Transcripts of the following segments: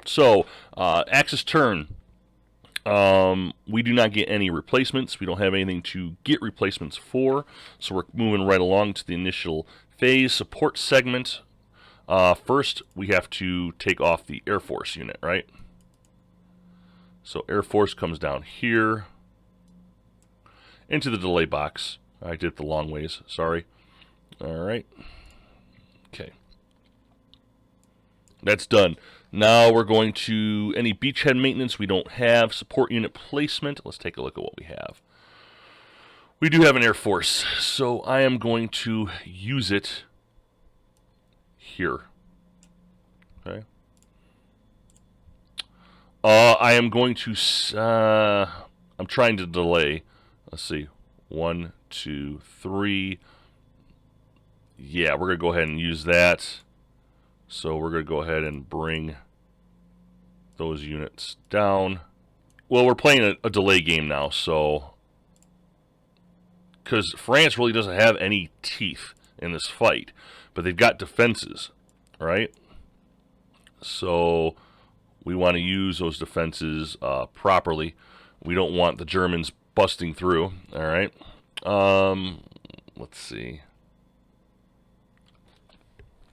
So, Axis turn. We do not get any replacements. We don't have anything to get replacements for. So we're moving right along to the initial phase. Support segment. First, we have to take off the Air Force unit, right? So Air Force comes down here into the delay box. I did it the long ways, sorry. All right. Okay. That's done. Now we're going to any beachhead maintenance we don't have. Support unit placement. Let's take a look at what we have. We do have an Air Force, so I am going to use it here. Okay. I am going to. I'm trying to delay. Let's see. 1, 2, 3. Yeah, we're gonna go ahead and use that. So we're gonna go ahead and bring those units down. Well, we're playing a delay game now, so because France really doesn't have any teeth in this fight, but they've got defenses, right? So we want to use those defenses properly. We don't want the Germans busting through. All right. Let's see.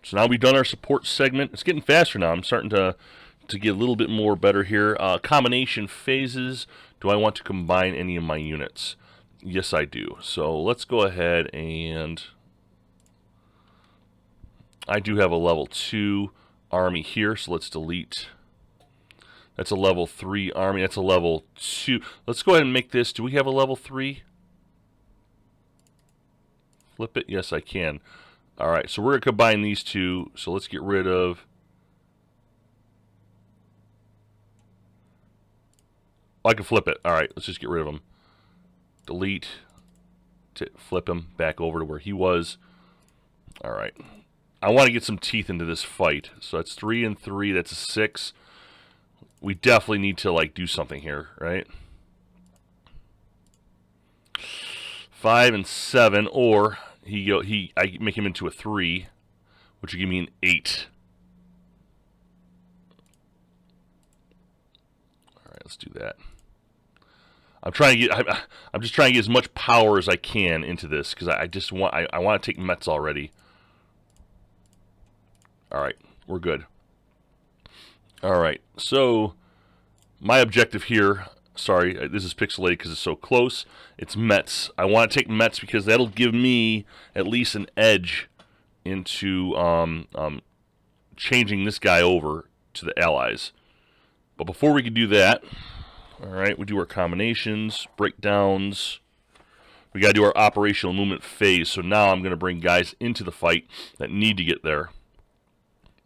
So now we've done our support segment. It's getting faster now. I'm starting to get a little bit more better here. Combination phases. Do I want to combine any of my units? Yes, I do. So let's go ahead and I do have a level 2 army here, so let's delete. That's a level 3 army. That's a level 2. Let's go ahead and make this. Do we have a level 3? Flip it. Yes, I can. All right, so we're going to combine these two. So let's get rid of. I can flip it. All right, let's just get rid of him. Delete. Flip him back over to where he was. All right. I want to get some teeth into this fight. So that's 3 and 3. That's a 6. We definitely need to like do something here, right? 5 and 7, or I make him into a 3, which would give me an 8. All right, let's do that. I'm just trying to get as much power as I can into this because I want to take Metz already. All right, we're good. All right, so my objective here. Sorry, this is pixelated because it's so close. It's Metz. I want to take Metz because that'll give me at least an edge into changing this guy over to the Allies. But before we can do that, all right, we do our combinations, breakdowns. We got to do our operational movement phase. So now I'm going to bring guys into the fight that need to get there.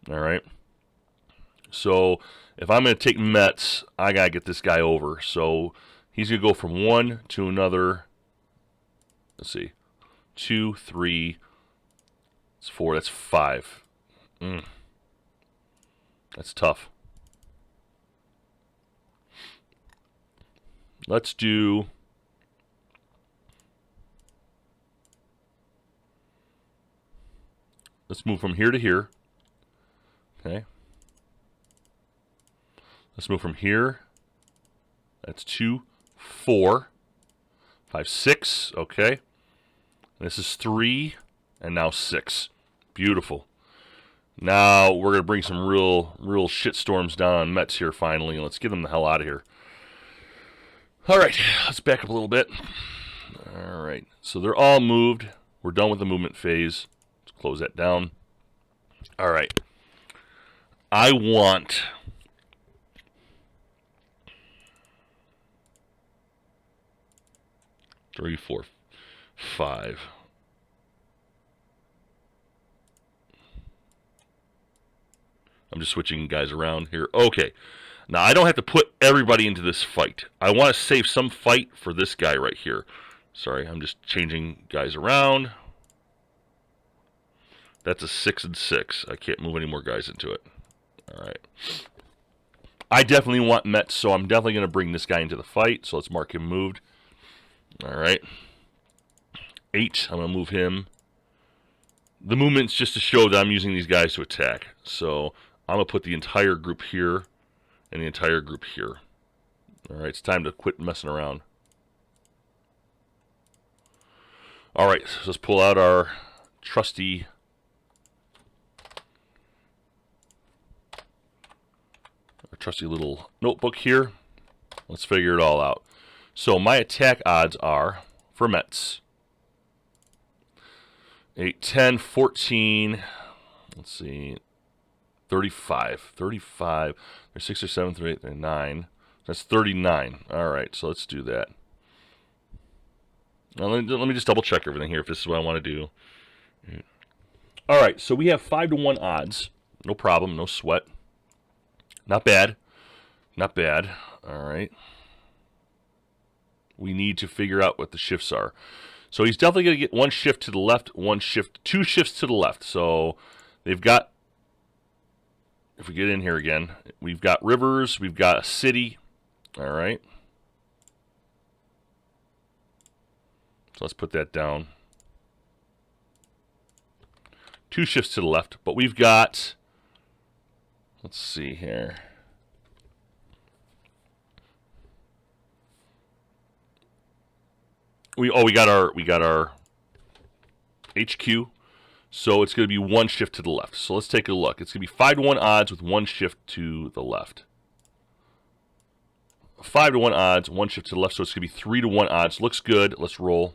All right. So if I'm going to take Metz, I got to get this guy over. So he's going to go from 1 to another. Let's see. 2, 3. That's 4. That's 5. That's tough. Let's do. Let's move from here to here. Okay. Let's move from here. That's 2, 4, 5, 6. Okay. This is 3, and now 6. Beautiful. Now we're gonna bring some real shit storms down on Metz here finally, and let's get them the hell out of here. All right, let's back up a little bit. All right, so they're all moved. We're done with the movement phase. Let's close that down. All right. I want 3, 4, 5. I'm just switching guys around here. Okay. Now, I don't have to put everybody into this fight. I want to save some fight for this guy right here. Sorry, I'm just changing guys around. That's a 6 and 6. I can't move any more guys into it. All right. I definitely want Metz, so I'm definitely going to bring this guy into the fight. So let's mark him moved. All right. 8, I'm going to move him. The movement's just to show that I'm using these guys to attack. So I'm going to put the entire group here. and the entire group here. All right, it's time to quit messing around. All right, so let's pull out our trusty little notebook here. Let's figure it all out. So my attack odds are, for Mets, 8, 10, 14, let's see, 35. 35. There's 6 or 7, 3, 8, 9. That's 39. All right, so let's do that. Now, let me just double check everything here if this is what I want to do. All right, so we have 5-to-1 odds. No problem, no sweat. Not bad. Not bad. All right. We need to figure out what the shifts are. So he's definitely going to get one shift to the left, two shifts to the left. So they've got, if we get in here again, we've got rivers, we've got a city. All right. So let's put that down. Two shifts to the left, but we've got, let's see here. We got our HQ, so it's going to be one shift to the left. So let's take a look. It's going to be 5-to-1 odds with one shift to the left. 5-to-1 odds, one shift to the left, so it's going to be 3-to-1 odds. Looks good. Let's roll.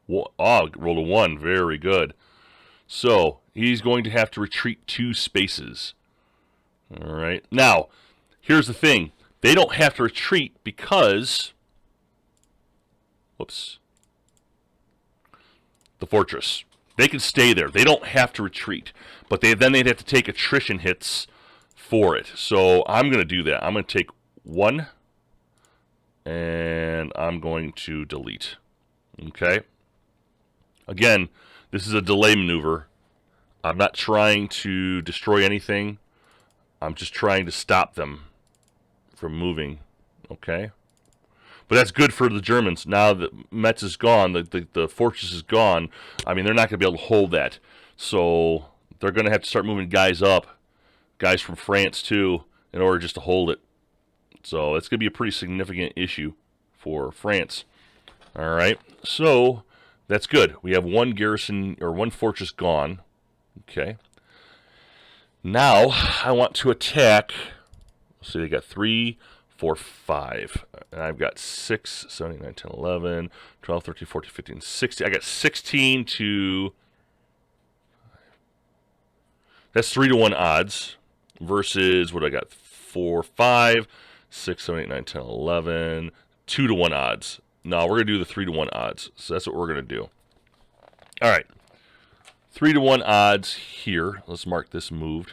Oh, roll a 1. Very good. So he's going to have to retreat 2 spaces. All right. Now, here's the thing. They don't have to retreat because, whoops, the fortress. They can stay there. They don't have to retreat. But then they'd have to take attrition hits for it. So I'm going to do that. I'm going to take 1, and I'm going to delete. Okay? Again, this is a delay maneuver. I'm not trying to destroy anything. I'm just trying to stop them from moving. Okay? But that's good for the Germans. Now that Metz is gone, the fortress is gone, I mean, they're not going to be able to hold that. So they're going to have to start moving guys up, guys from France too, in order just to hold it. So it's going to be a pretty significant issue for France. All right, so that's good. We have one garrison, or one fortress gone. Okay. Now I want to attack. So they got 3, 4, 5. And I've got 6, 7, 8, 9, 10, 11, 12, 13, 14, 15, 16. I got 16 to... That's 3-to-1 odds versus, what do I got? 4, 5, 6, 7, 8, 9, 10, 11. 2-to-1 odds. No, we're going to do the 3-to-1 odds. So that's what we're going to do. All right. 3-to-1 odds here. Let's mark this moved.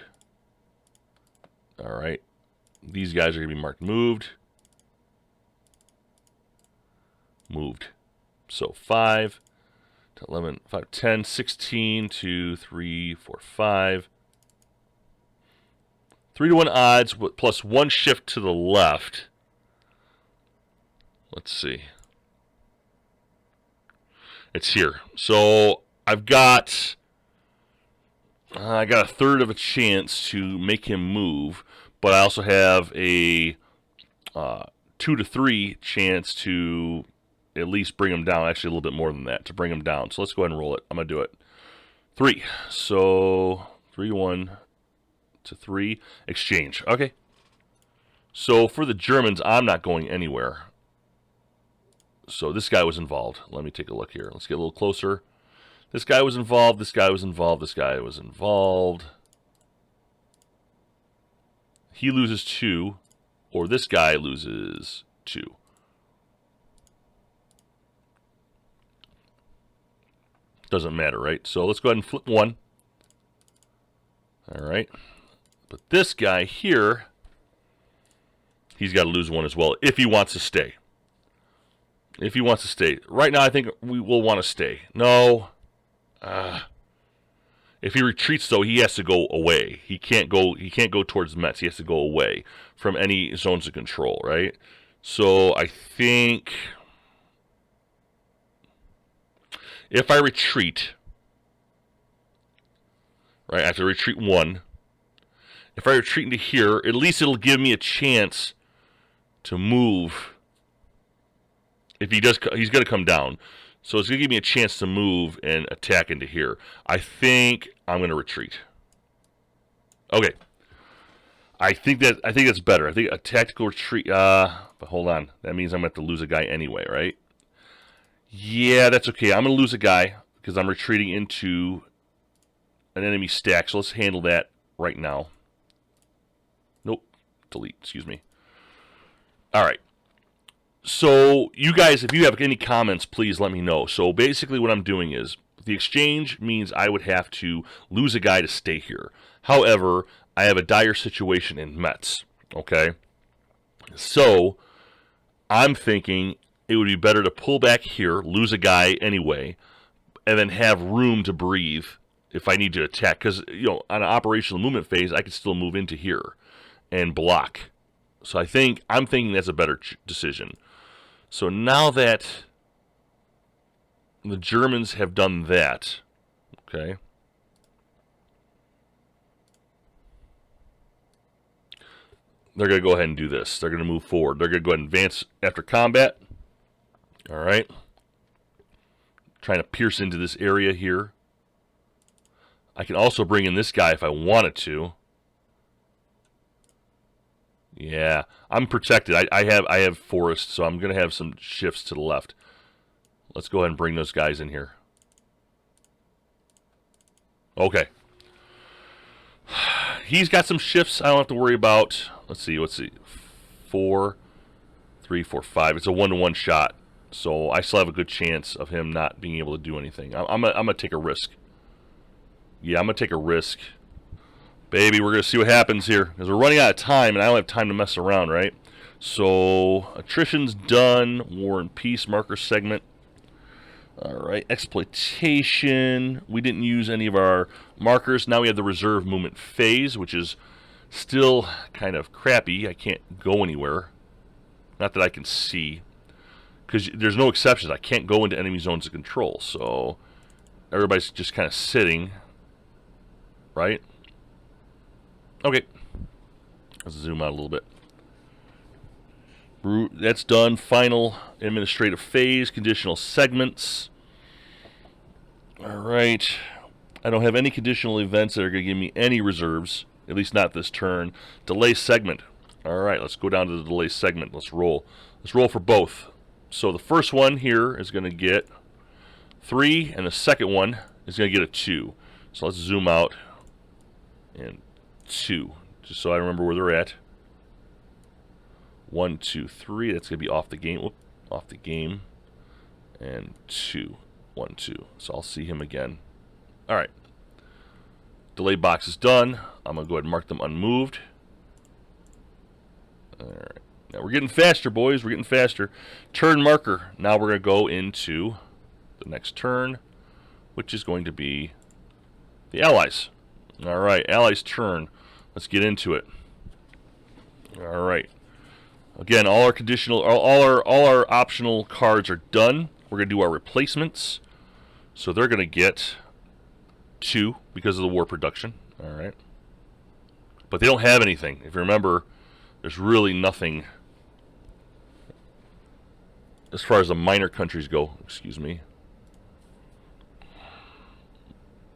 All right. These guys are going to be marked moved. Moved. So 5 to 11, 5, 10, 16 to 3, 4, 5. 3-to-1 odds plus one shift to the left. Let's see. It's here. So I've got a third of a chance to make him move, but I also have a 2 to 3 chance to at least bring him down. Actually, a little bit more than that to bring him down. So let's go ahead and roll it. I'm gonna do it. 3. So 3-to-1 to 3 exchange. Okay. So for the Germans, I'm not going anywhere. So this guy was involved. Let me take a look here. Let's get a little closer. This guy was involved. This guy was involved. This guy was involved. He loses 2, or this guy loses 2. Doesn't matter, right? So let's go ahead and flip 1. All right. But this guy here, he's got to lose 1 as well if he wants to stay. If he wants to stay. Right now, I think we will want to stay. No. If he retreats, though, he has to go away. He can't go towards Metz. He has to go away from any zones of control, right? So I think if I retreat, right, I have to retreat 1. if I retreat into here, at least it'll give me a chance to move. If he does, he's going to come down. So it's going to give me a chance to move and attack into here. I think I'm going to retreat. Okay. I think that's better. I think a tactical retreat. But hold on. That means I'm going to have to lose a guy anyway, right? Yeah, that's okay. I'm going to lose a guy because I'm retreating into an enemy stack. So let's handle that right now. Nope. Delete. Excuse me. All right. So you guys, if you have any comments, please let me know. So basically what I'm doing is the exchange means I would have to lose a guy to stay here. However, I have a dire situation in Metz. Okay. So I'm thinking it would be better to pull back here, lose a guy anyway, and then have room to breathe if I need to attack. Because, you know, on an operational movement phase, I could still move into here and block. So I'm thinking that's a better decision. So now that the Germans have done that, okay, they're going to go ahead and do this. They're going to move forward. They're going to go ahead and advance after combat. All right. Trying to pierce into this area here. I can also bring in this guy if I wanted to. Yeah, I'm protected. I have forest, so I'm going to have some shifts to the left. Let's go ahead and bring those guys in here. Okay. He's got some shifts I don't have to worry about. Let's see. 4, 3, 4, 5. It's a 1-to-1 shot, so I still have a good chance of him not being able to do anything. I'm gonna take a risk. Yeah, I'm going to take a risk. Baby, we're going to see what happens here. Because we're running out of time, and I don't have time to mess around, right? So, attrition's done. War and peace marker segment. Alright, exploitation. We didn't use any of our markers. Now we have the reserve movement phase, which is still kind of crappy. I can't go anywhere. Not that I can see. Because there's no exceptions. I can't go into enemy zones of control. So, everybody's just kind of sitting. Right? Okay. Let's zoom out a little bit. That's done. Final administrative phase. Conditional segments. Alright. I don't have any conditional events that are going to give me any reserves. At least not this turn. Delay segment. Alright, let's go down to the delay segment. Let's roll. Let's roll for both. So the first one here is going to get 3, and the second one is going to get a 2. So let's zoom out. And 2. Just so I remember where they're at. 1, 2, 3. That's going to be off the game. Whoop, off the game. And 2. 1, 2. So I'll see him again. Alright. Delay box is done. I'm going to go ahead and mark them unmoved. Alright. Now we're getting faster, boys. We're getting faster. Turn marker. Now we're going to go into the next turn, which is going to be the Allies. Alright, Allies' turn. Let's get into it. Alright. Again, all our optional cards are done. We're going to do our replacements. So they're going to get 2 because of the war production. Alright. But they don't have anything. If you remember, there's really nothing as far as the minor countries go. Excuse me.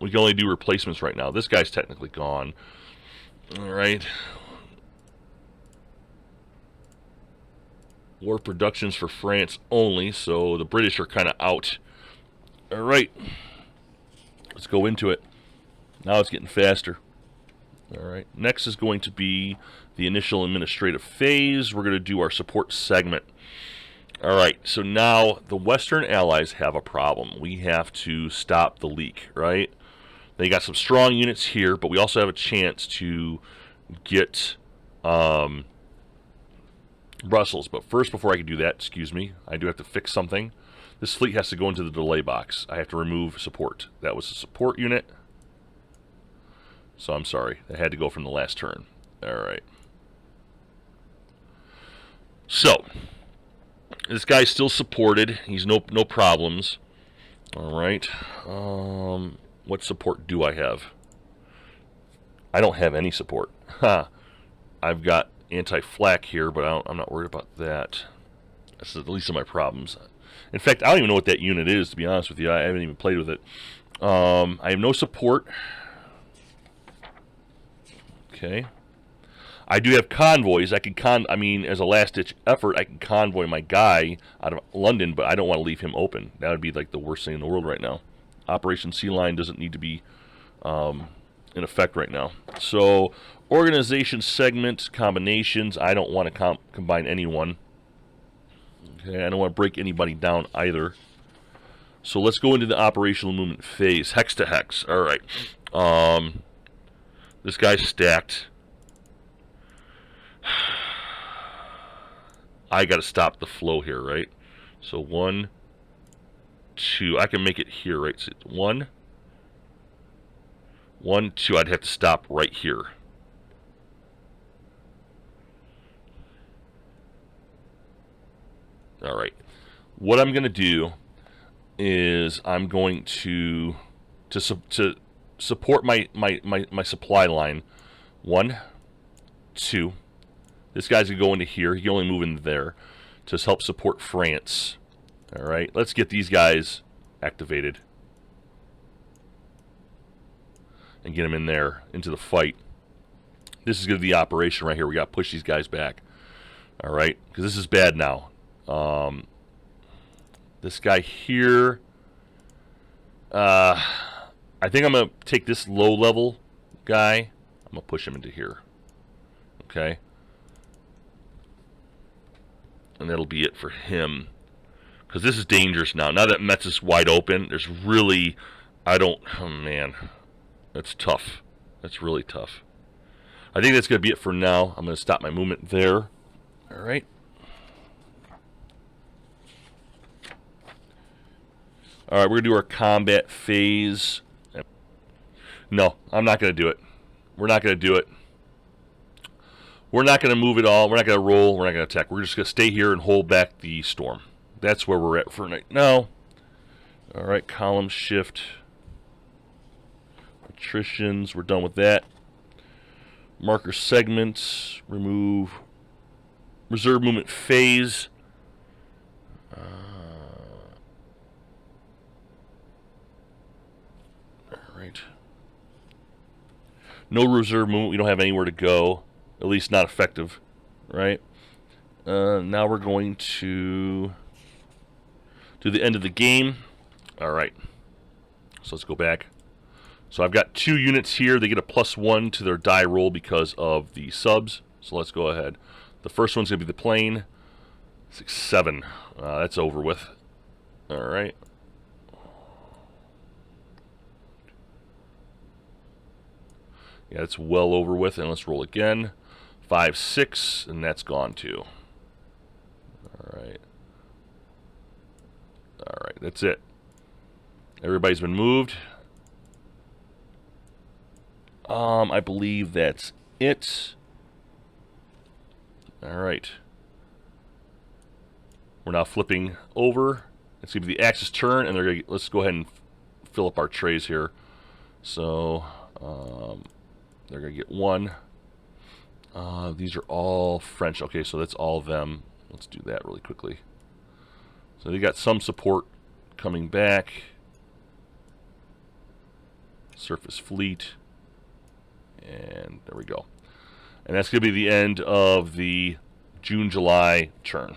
We can only do replacements right now. This guy's technically gone. Alright. War productions for France only, so the British are kind of out. Alright. Let's go into it. Now it's getting faster. Alright. Next is going to be the initial administrative phase. We're going to do our support segment. Alright, so now the Western Allies have a problem. We have to stop the leak, right? They got some strong units here, but we also have a chance to get Brussels. But first, before I can do that, excuse me, I do have to fix something. This fleet has to go into the delay box. I have to remove support. That was a support unit. So I'm sorry. That had to go from the last turn. Alright. So, this guy's still supported. He's no problems. Alright. What support do I have? I don't have any support. Ha! I've got anti-flak here, but I'm not worried about that. That's the least of my problems. In fact, I don't even know what that unit is, to be honest with you. I haven't even played with it. I have no support. Okay. I do have convoys. I mean, as a last-ditch effort, I can convoy my guy out of London, but I don't want to leave him open. That would be like the worst thing in the world right now. Operation Sea Lion doesn't need to be in effect right now. So, organization segment combinations. I don't want to combine anyone. Okay, I don't want to break anybody down either. So let's go into the operational movement phase. Hex to hex. All right. This guy's stacked. I got to stop the flow here, right? So 1, 2. I can make it here, right? So 1, 1, 2. I'd have to stop right here. All right. What I'm going to do is I'm going to support my supply line. 1, 2. This guy's going to go into here. He can only move in there to help support France. All right, let's get these guys activated and get them in there into the fight. This is going to be the operation right here. We got to push these guys back. All right, because this is bad now. This guy here, I think I'm going to take this low-level guy. I'm going to push him into here. Okay. And that'll be it for him. Because this is dangerous now. Now that Metz is wide open, there's really... Oh, man. That's tough. That's really tough. I think that's going to be it for now. I'm going to stop my movement there. All right. All right, we're going to do our combat phase. No, I'm not going to do it. We're not going to do it. We're not going to move at all. We're not going to roll. We're not going to attack. We're just going to stay here and hold back the storm. That's where we're at for right now. All right, column shift. Attritions, we're done with that. Marker segments, remove. Reserve movement phase. All right. No reserve movement. We don't have anywhere to go. At least not effective, right? Now we're going to do the end of the game. All right. So let's go back. So I've got 2 units here. They get a +1 to their die roll because of the subs. So let's go ahead. The first one's going to be the plane. 6, 7. That's over with. All right. Yeah, it's well over with. And let's roll again. 5, 6, and that's gone too. All right. All right, that's it. Everybody's been moved. I believe that's it. All right. We're now flipping over. It's going to be the axis turn, and they're going to, let's go ahead and fill up our trays here. So they're going to get 1. These are all French. Okay, so that's all of them. Let's do that really quickly. So they got some support coming back. Surface fleet. And there we go. And that's going to be the end of the June-July turn.